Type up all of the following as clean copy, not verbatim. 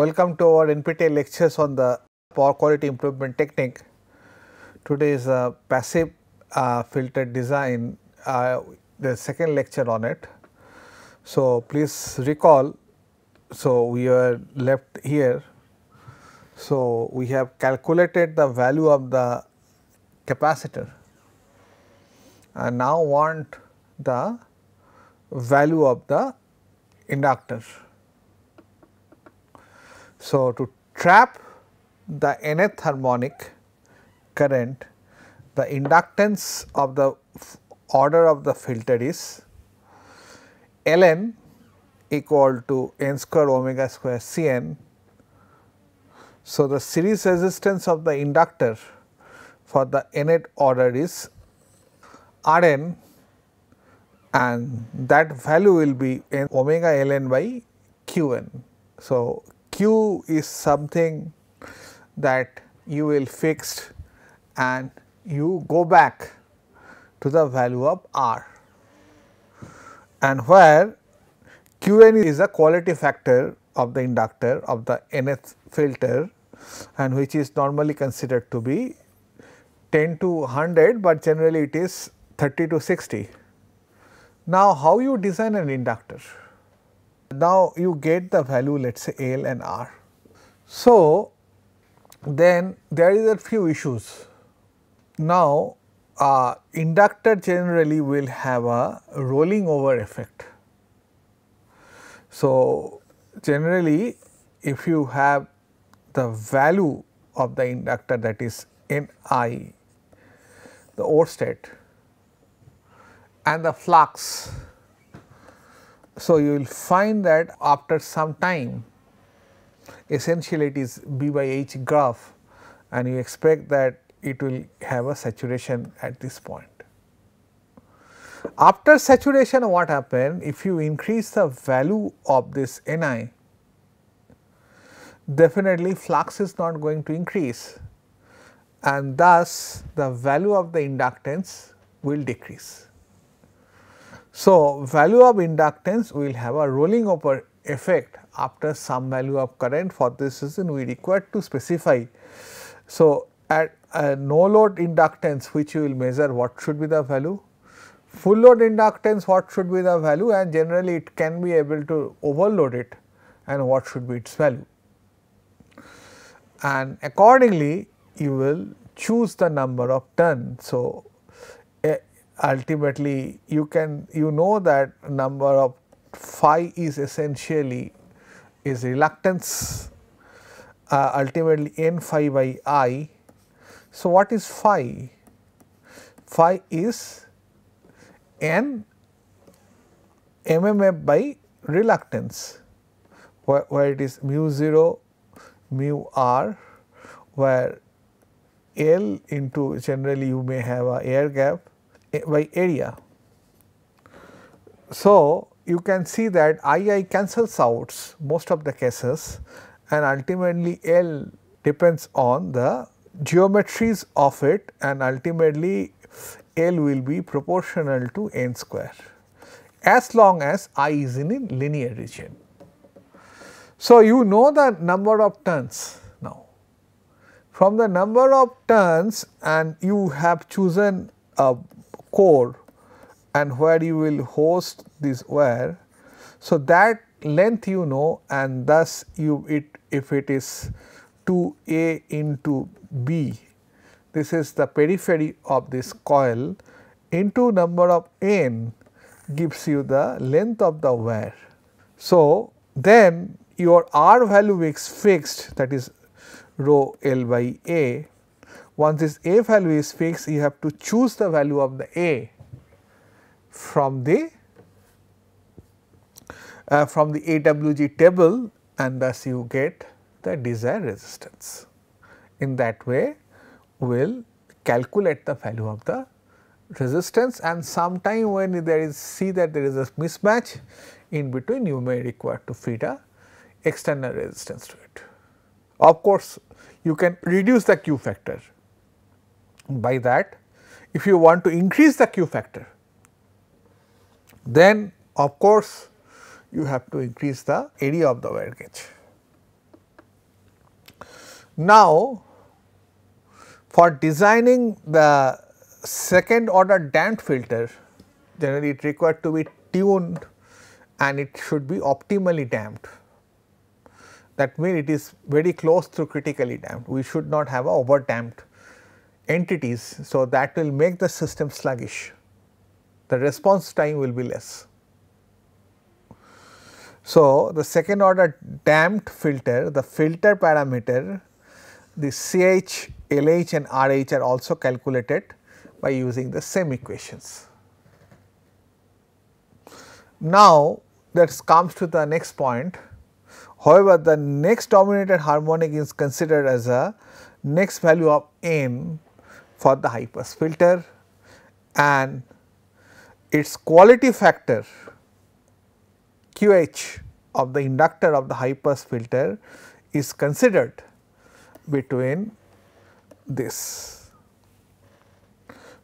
Welcome to our NPTEL lectures on the power quality improvement technique. Today is a passive filter design, the second lecture on it. So, please recall, so we are left here. So, we have calculated the value of the capacitor and now want the value of the inductor. So, to trap the nth harmonic current, the inductance of the order of the filter is Ln equal to n square omega square Cn. So, the series resistance of the inductor for the nth order is Rn, and that value will be n omega Ln by Qn. So, Q is something that you will fix and you go back to the value of R, and where Qn is a quality factor of the inductor of the nth filter, and which is normally considered to be 10 to 100, but generally it is 30 to 60. Now, how you design an inductor? Now, you get the value, let us say L and R. So, then there is a few issues. Now, inductor generally will have a rolling over effect. So, generally if you have the value of the inductor, that is Ni, the Oersted, and the flux. So, you will find that after some time essentially it is B by H graph, and you expect that it will have a saturation at this point. After saturation, what happens? If you increase the value of this Ni, definitely flux is not going to increase, and thus the value of the inductance will decrease. So, value of inductance will have a rolling over effect after some value of current. For this reason, we require to specify. So, at a no load inductance, which you will measure, what should be the value? Full load inductance, what should be the value, and generally it can be able to overload it, and what should be its value. And accordingly, you will choose the number of turns. So, ultimately you know that number of phi is essentially is reluctance, ultimately n phi by I. So, what is phi? Phi is n mmf by reluctance, where it is mu 0 mu r, where L into generally you may have a air gap by area. So, you can see that II cancels out most of the cases, and ultimately L depends on the geometries of it, and ultimately L will be proportional to n square as long as I is in a linear region. So, you know the number of turns now. From the number of turns, and you have chosen a core and where you will host this wire. So, that length you know, and thus if it is 2a into b, this is the periphery of this coil, into number of n gives you the length of the wire. So, then your R value is fixed, that is rho L by A. Once this A value is fixed, you have to choose the value of the A from the AWG table, and thus you get the desired resistance. In that way, we will calculate the value of the resistance, and sometime when there is see that there is a mismatch in between, you may require to feed a external resistance to it. Of course, you can reduce the Q factor. By that, if you want to increase the Q factor, then of course, you have to increase the area of the wire gauge. Now, for designing the second order damped filter, generally it required to be tuned and it should be optimally damped. That means it is very close to critically damped. We should not have over damped entities. So, that will make the system sluggish. The response time will be less. So, the second order damped filter, the filter parameter, the CH, LH and RH are also calculated by using the same equations. Now, that comes to the next point. However, the next dominated harmonic is considered as a next value of n for the high pass filter, and its quality factor QH of the inductor of the high pass filter is considered between this.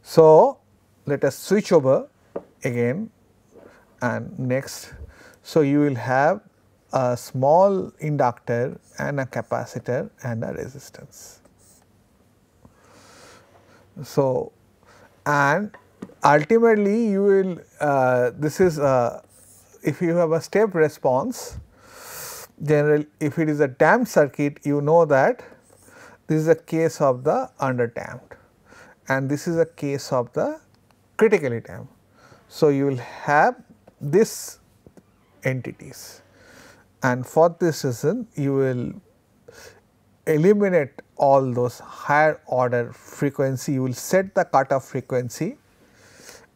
So, let us switch over again and next. So, you will have a small inductor and a capacitor and a resistance. So, and ultimately you will this is if you have a step response, generally if it is a damped circuit, you know that this is a case of the under damped and this is a case of the critically damped. So, you will have this entities, and for this reason you will eliminate all those higher order frequency. You will set the cutoff frequency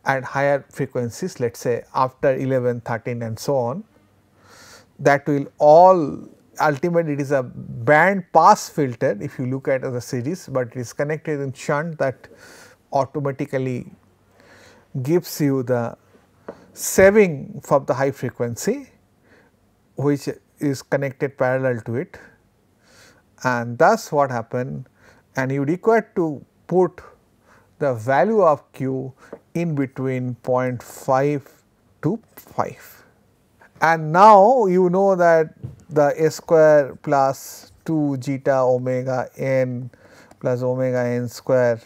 at higher frequencies, let us say after 11, 13 and so on. That will all ultimately it is a band pass filter if you look at as a series, but it is connected in shunt that automatically gives you the saving from the high frequency which is connected parallel to it, and thus what happened, and you require to put the value of Q in between 0.5 to 5. And now you know that the S square plus 2 zeta omega n plus omega n square,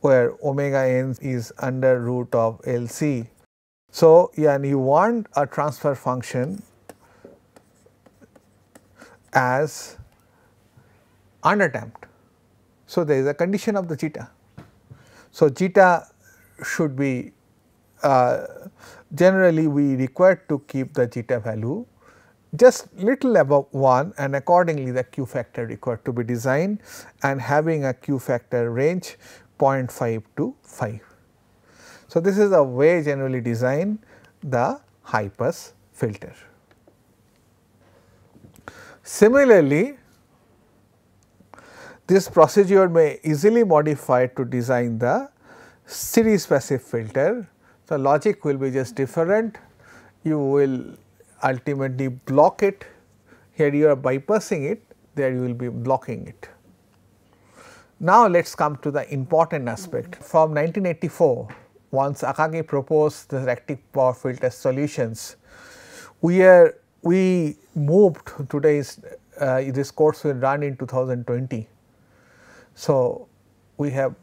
where omega n is under root of L C. So, and you want a transfer function as under damped. So, there is a condition of the zeta. So, zeta should be generally we require to keep the zeta value just little above 1, and accordingly the Q factor required to be designed and having a Q factor range 0.5 to 5. So, this is a way generally design the high pass filter. Similarly, this procedure may easily modify to design the series passive filter. The logic will be just different. You will ultimately block it. Here you are bypassing it, there you will be blocking it. Now, let us come to the important aspect. From 1984, once Akagi proposed the reactive power filter solutions, we moved today's this course will run in 2020. So, we have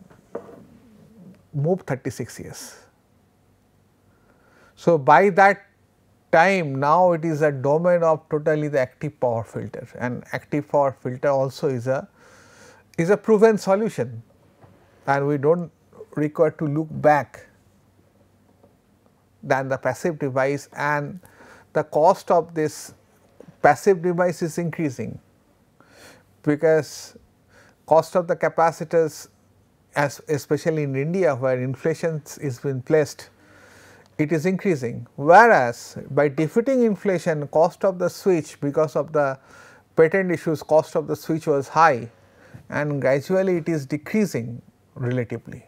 moved 36 years. So, by that time now it is a domain of totally the active power filter, and active power filter also is a proven solution, and we do not require to look back than the passive device, and the cost of this passive device is increasing because cost of the capacitors, as especially in India where inflation is being placed, it is increasing, whereas by defeating inflation cost of the switch, because of the patent issues, cost of the switch was high and gradually it is decreasing relatively.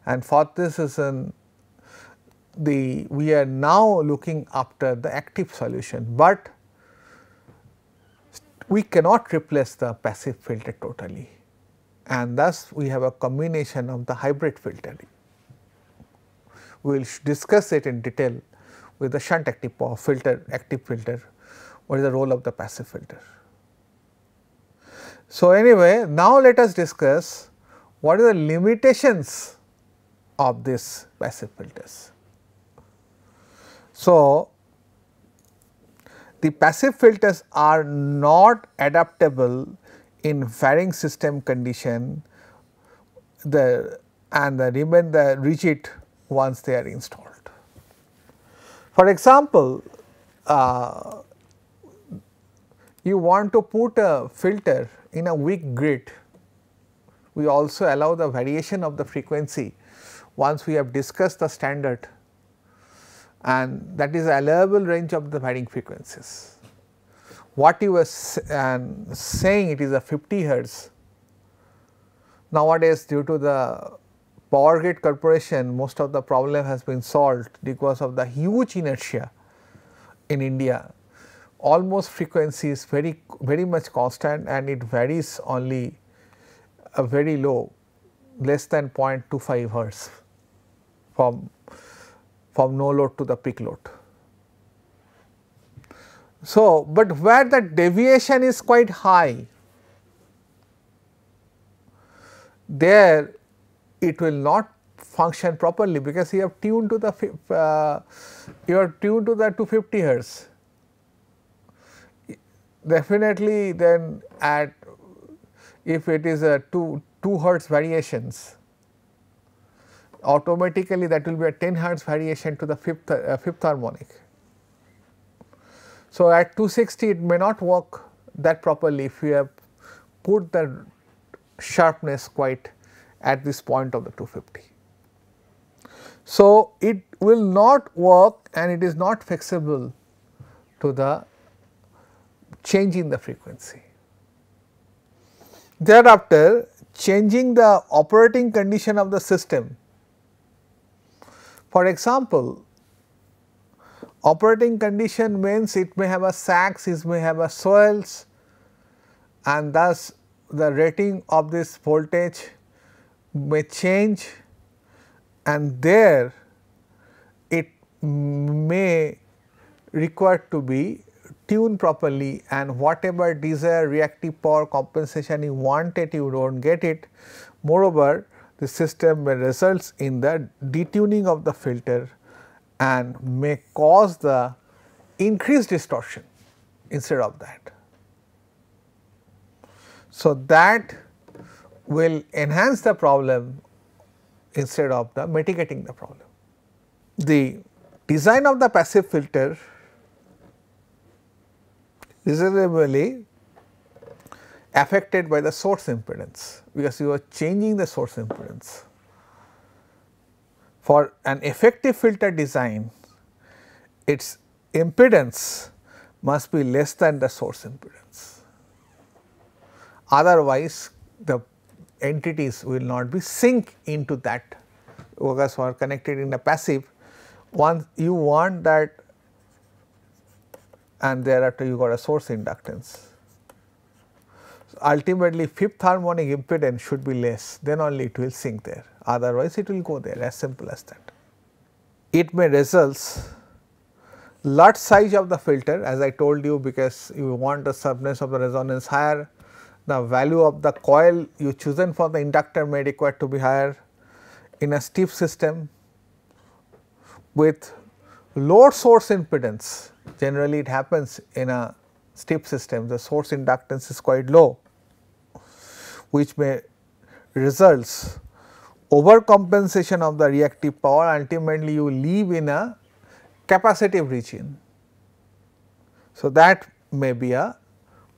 And for this reason we are now looking after the active solution, but we cannot replace the passive filter totally, and thus we have a combination of the hybrid filtering. We will discuss it in detail with the shunt active power filter, active filter, what is the role of the passive filter. So, anyway, now let us discuss what are the limitations of these passive filters. So, the passive filters are not adaptable in varying system condition and remain the rigid once they are installed. For example, you want to put a filter in a weak grid, we also allow the variation of the frequency once we have discussed the standard, and that is allowable range of the varying frequencies. What you were saying, it is a 50 hertz. Nowadays, due to the power grid corporation, most of the problem has been solved because of the huge inertia in India. Almost frequency is very much constant, and it varies only a very low, less than 0.25 hertz from no load to the peak load. So, but where the deviation is quite high, there it will not function properly, because you have tuned to the 250 hertz. Definitely, then at if it is a 2 hertz variations, automatically that will be a 10 hertz variation to the fifth harmonic. So, at 260 it may not work that properly if you have put the sharpness quite at this point of the 250. So, it will not work, and it is not flexible to the change in the frequency. Thereafter, changing the operating condition of the system. For example, operating condition means it may have a sags, it may have a swells, and thus the rating of this voltage may change, and there it may require to be tuned properly, and whatever desired reactive power compensation you wanted, you do not get it. Moreover, the system may result in the detuning of the filter and may cause the increased distortion instead of that. So, that will enhance the problem instead of the mitigating the problem. The design of the passive filter is reasonably affected by the source impedance, because you are changing the source impedance. For an effective filter design, its impedance must be less than the source impedance, otherwise the entities will not be sync into that, because are connected in a passive. Once you want that, and thereafter you got a source inductance. So, ultimately fifth harmonic impedance should be less, then only it will sync there, otherwise it will go there, as simple as that. It may result lot size of the filter, as I told you, because you want the sharpness of the resonance higher, the value of the coil you chosen for the inductor may require to be higher. In a steep system with load source impedance, generally it happens in a steep system, the source inductance is quite low, which may results overcompensation of the reactive power. Ultimately, you live in a capacitive region. So, that may be a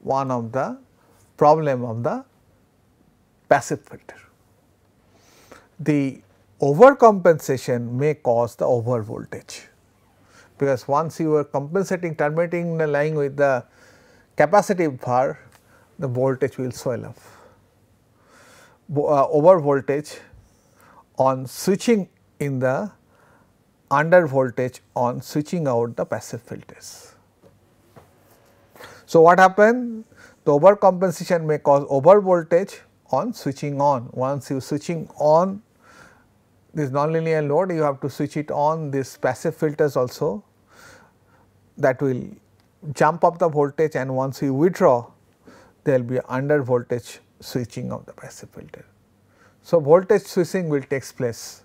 one of the problem of the passive filter. The overcompensation may cause the over voltage, because once you are compensating, terminating the line with the capacitive bar, the voltage will swell up. Over voltage on switching in the under voltage on switching out the passive filters. So, what happens? The overcompensation may cause over voltage on switching on. Once you switching on this nonlinear load, you have to switch it on this passive filters also, that will jump up the voltage, and once you withdraw, there will be under voltage switching of the passive filter. So, voltage switching will take place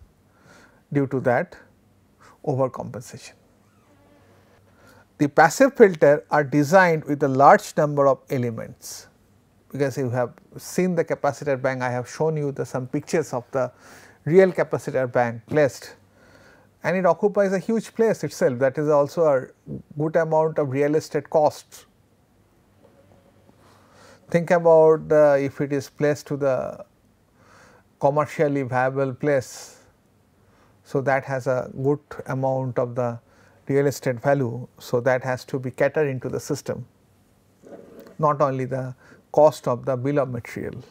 due to that overcompensation. The passive filter are designed with a large number of elements, because you have seen the capacitor bank, I have shown you some pictures of the real capacitor bank placed, and it occupies a huge place itself. That is also a good amount of real estate cost. Think about if it is placed to the commercially viable place, so that has a good amount of the real estate value. So, that has to be catered into the system, not only the cost of the bill of material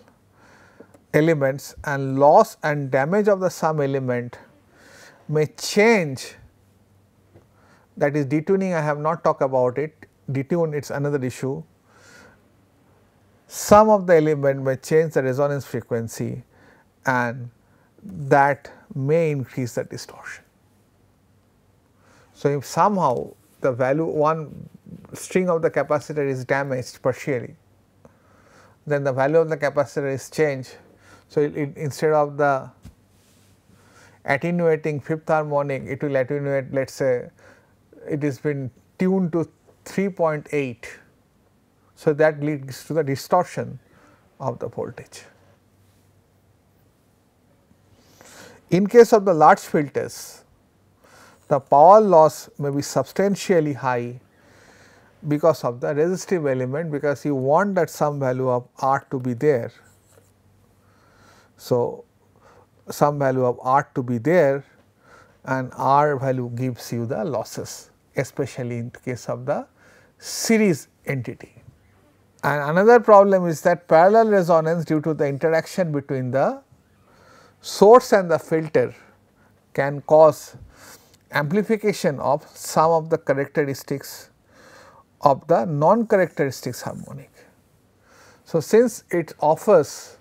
elements, and loss and damage of the some element may change, that is detuning. I have not talked about it, detune it is another issue. Some of the element may change the resonance frequency, and that may increase the distortion. So, if somehow the value one string of the capacitor is damaged partially, then the value of the capacitor is changed. So, instead of the attenuating fifth harmonic, it will attenuate, let us say it has been tuned to 3.8. So, that leads to the distortion of the voltage. In case of the large filters, the power loss may be substantially high because of the resistive element, because you want that some value of R to be there. So, some value of R to be there, and R value gives you the losses, especially in case of the series entity. And another problem is that parallel resonance, due to the interaction between the source and the filter, can cause amplification of some of the characteristics of the non-characteristics harmonic. So, since it offers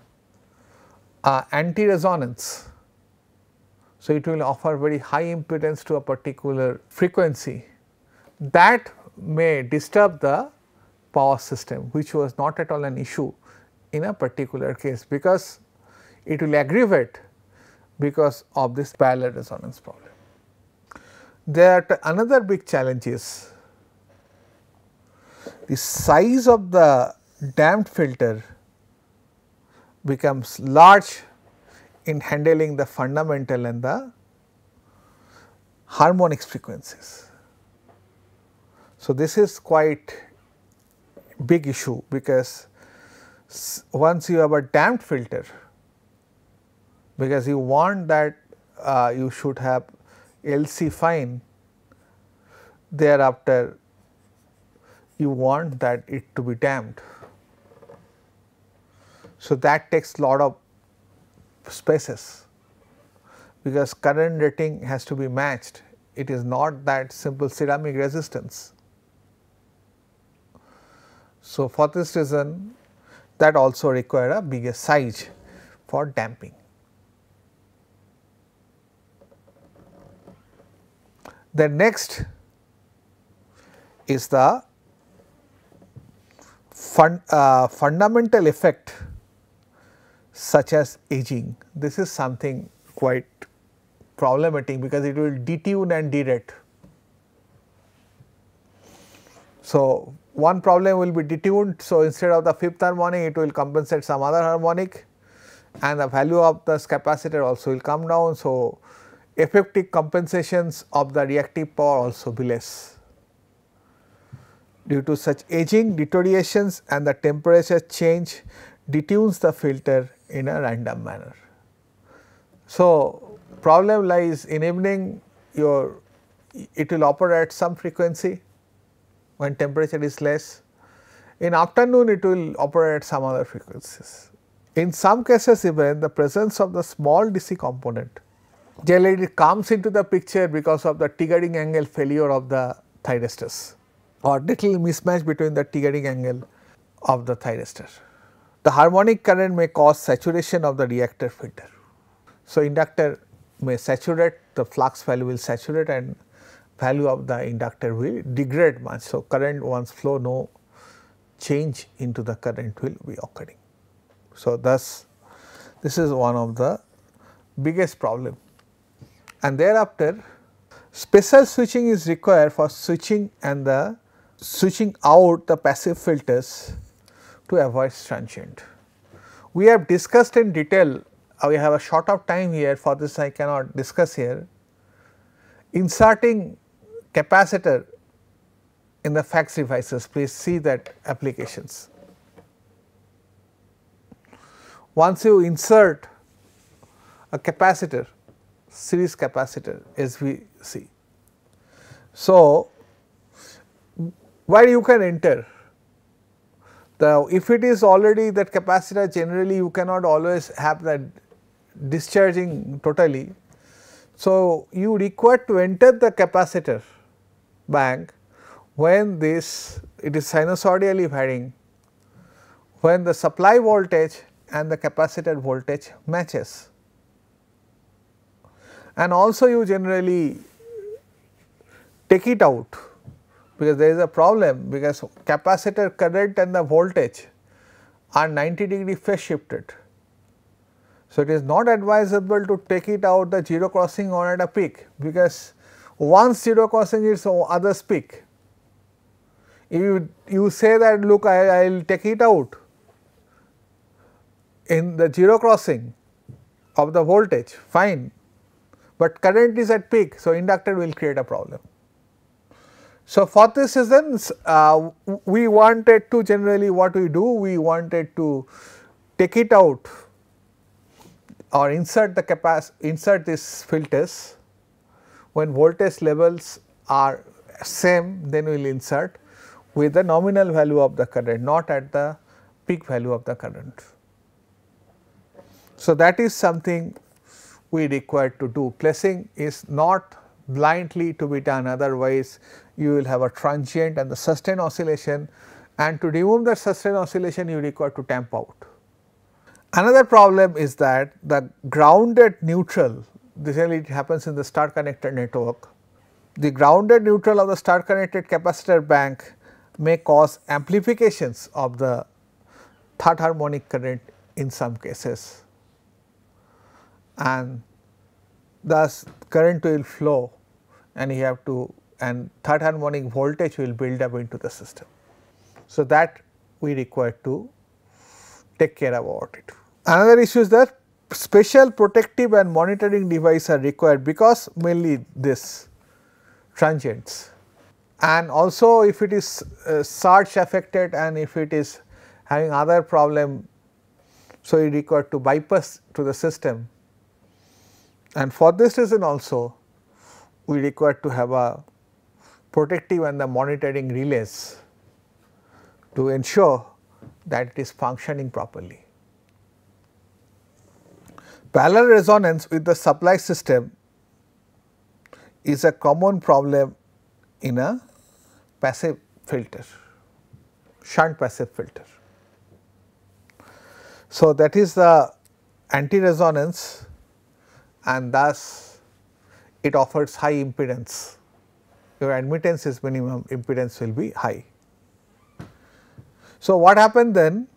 anti-resonance, so it will offer very high impedance to a particular frequency, that may disturb the power system, which was not at all an issue in a particular case, because it will aggravate because of this parallel resonance problem. There are another big challenge is the size of the damped filter becomes large in handling the fundamental and the harmonics frequencies. So, this is quite big issue, because once you have a damped filter, because you want that you should have LC fine, thereafter you want that it to be damped. So, that takes lot of spaces, because current rating has to be matched. It is not that simple ceramic resistance. So, for this reason, that also require a bigger size for damping. The next is the fundamental effect such as aging. This is something quite problematic, because it will detune and derate. So, one problem will be detuned. So, instead of the fifth harmonic, it will compensate some other harmonic, and the value of this capacitor also will come down. So, effective compensations of the reactive power also be less. Due to such aging, deteriorations and the temperature change detunes the filter in a random manner. So, problem lies in evening, it will operate at some frequency when temperature is less. In afternoon, it will operate at some other frequencies. In some cases, even the presence of the small DC component, generally it comes into the picture because of the triggering angle failure of the thyristors, or little mismatch between the triggering angle of the thyristor. The harmonic current may cause saturation of the reactor filter. So, inductor may saturate, the flux value will saturate, and value of the inductor will degrade much. So, current once flow, no change into the current will be occurring. So, thus this is one of the biggest problem, and thereafter special switching is required for switching and the switching out the passive filters to avoid transient. We have discussed in detail, we have a short of time here, for this I cannot discuss here, inserting capacitor in the fax devices. Please see that applications. Once you insert a capacitor, series capacitor SVC, so where you can enter the, if it is already that capacitor, generally you cannot always have that discharging totally. So, you require to enter the capacitor bank when this, it is sinusoidally varying, when the supply voltage and the capacitor voltage matches. And also you generally take it out, because there is a problem, because capacitor current and the voltage are 90° phase shifted. So, it is not advisable to take it out the zero crossing or at a peak, because once zero crossing is others peak. If you say that look, I will take it out in the zero crossing of the voltage, fine, but current is at peak. So, inductor will create a problem. So, for this reason we wanted to, generally what we do, we wanted to take it out or insert the insert these filters when voltage levels are same, then we will insert with the nominal value of the current, not at the peak value of the current. So, that is something we require to do. Placing is not blindly to be done, otherwise you will have a transient and the sustained oscillation, and to remove the sustained oscillation you require to tamp out. Another problem is that the grounded neutral, usually it happens in the star connected network, the grounded neutral of the star connected capacitor bank may cause amplifications of the third harmonic current in some cases, and thus current will flow and you have to, and third harmonic voltage will build up into the system. So, that we require to take care about it. Another issue is that special protective and monitoring device are required, because mainly this transients, and also if it is surge affected and if it is having other problem, so you require to bypass to the system, and for this reason also we require to have a protective and the monitoring relays to ensure that it is functioning properly. Parallel resonance with the supply system is a common problem in a passive filter, shunt passive filter. So, that is the anti-resonance, and thus it offers high impedance. Your admittance is minimum, impedance will be high. So, what happened then?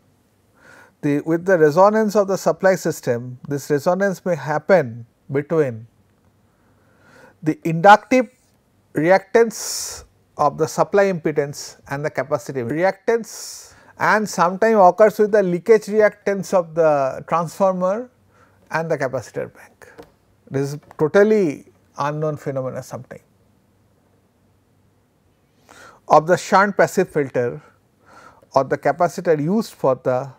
With the resonance of the supply system, this resonance may happen between the inductive reactance of the supply impedance and the capacitive reactance, and sometimes occurs with the leakage reactance of the transformer and the capacitor bank. This is totally unknown phenomena sometimes. Of the shunt passive filter or the capacitor used for the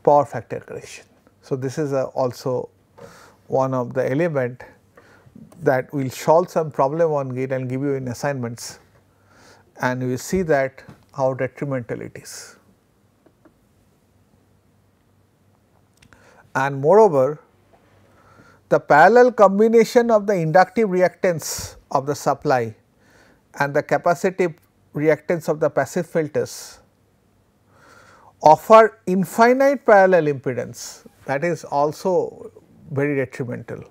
power factor correction. So, this is also one of the element that will solve some problem on gate and give you in assignments, and you will see that how detrimental it is. And moreover, the parallel combination of the inductive reactance of the supply and the capacitive reactance of the passive filters offer infinite parallel impedance, that is also very detrimental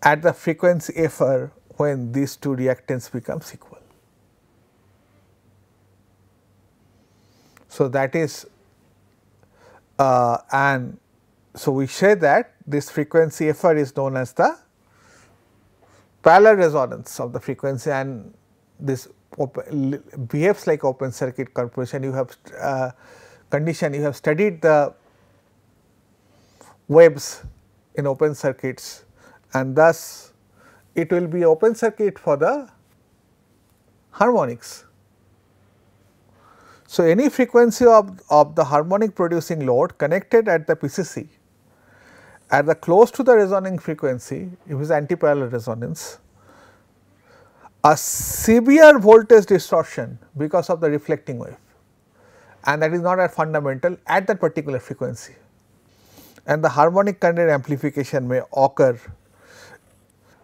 at the frequency FR when these two reactants becomes equal. So, that is and so we say that this frequency FR is known as the parallel resonance of the frequency, and this behaves like open circuit compression. You have condition, you have studied the waves in open circuits, and thus it will be open circuit for the harmonics. So, any frequency of the harmonic producing load connected at the PCC at the close to the resonating frequency, if it is anti-parallel resonance, a severe voltage distortion because of the reflecting wave, and that is not a fundamental at that particular frequency, and the harmonic current amplification may occur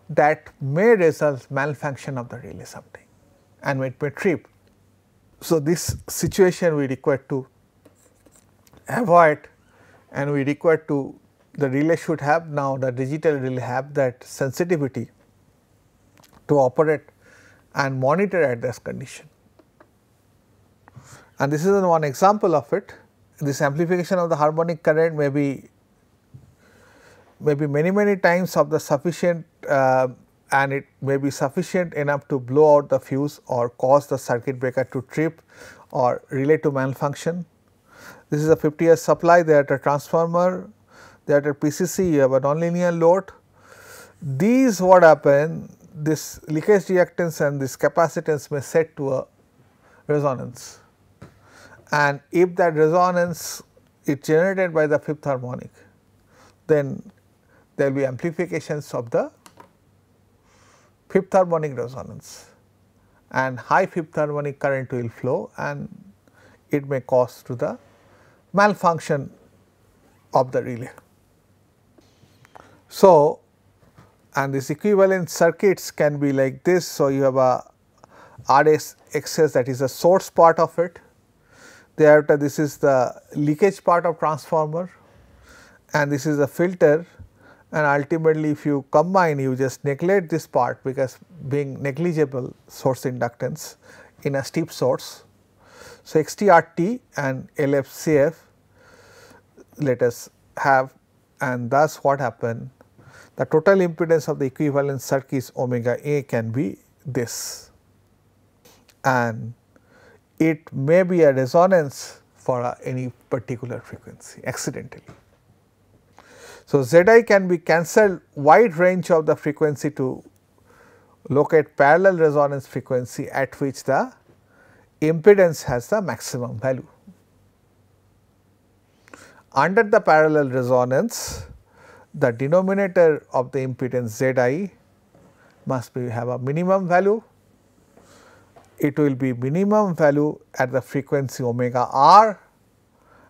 that may result malfunction of the relay sometime and it may trip. So, this situation we require to avoid, and we require to the relay should have, now the digital relay have that sensitivity to operate and monitor at this condition. And this is one example of it. This amplification of the harmonic current may be many times of the sufficient and it may be sufficient enough to blow out the fuse or cause the circuit breaker to trip or relay to malfunction. This is a 50 year supply, they are at a transformer, they are at a PCC, you have a nonlinear load. These what happen, this leakage reactance and this capacitance may set to a resonance, and if that resonance is generated by the fifth harmonic, then there will be amplifications of the fifth harmonic resonance, and high fifth harmonic current will flow, and it may cause to the malfunction of the relay. So, and this equivalent circuits can be like this. So, you have a RSXS, that is the source part of it, thereafter this is the leakage part of transformer, and this is the filter, and ultimately if you combine, you just neglect this part because being negligible source inductance in a steep source. So, XTRT and LFCF let us have, and thus what happen, the total impedance of the equivalent circuits omega A can be this, and it may be a resonance for any particular frequency accidentally. So, Zi can be cancelled wide range of the frequency to locate parallel resonance frequency at which the impedance has the maximum value. Under the parallel resonance, the denominator of the impedance Zi must be have a minimum value. It will be minimum value at the frequency omega r,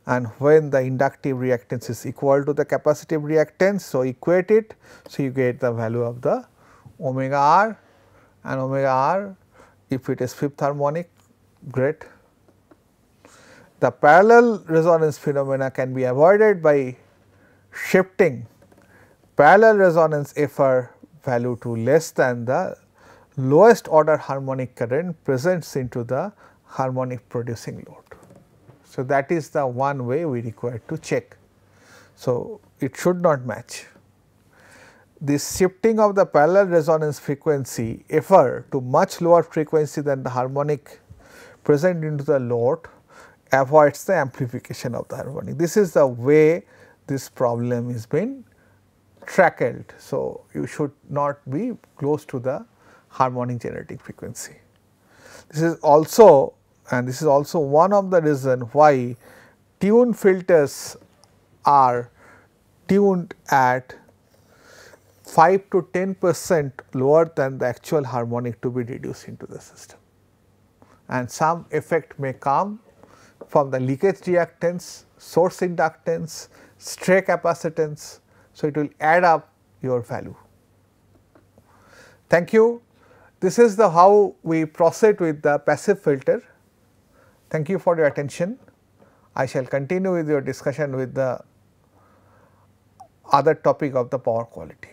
and when the inductive reactance is equal to the capacitive reactance. So, equate it. So, you get the value of the omega r, and omega r if it is fifth harmonic, great. The parallel resonance phenomena can be avoided by shifting parallel resonance FR value to less than the lowest order harmonic current presents into the harmonic producing load. So, that is the one way we require to check. So, it should not match. This shifting of the parallel resonance frequency FR to much lower frequency than the harmonic present into the load avoids the amplification of the harmonic. This is the way this problem is been trackled. So, you should not be close to the harmonic generating frequency. This is also, and this is also one of the reason why tuned filters are tuned at 5 to 10% lower than the actual harmonic to be reduced into the system, and some effect may come from the leakage reactance, source inductance, stray capacitance. So, it will add up your value. Thank you. This is the how we proceed with the passive filter. Thank you for your attention. I shall continue with your discussion with the other topic of the power quality.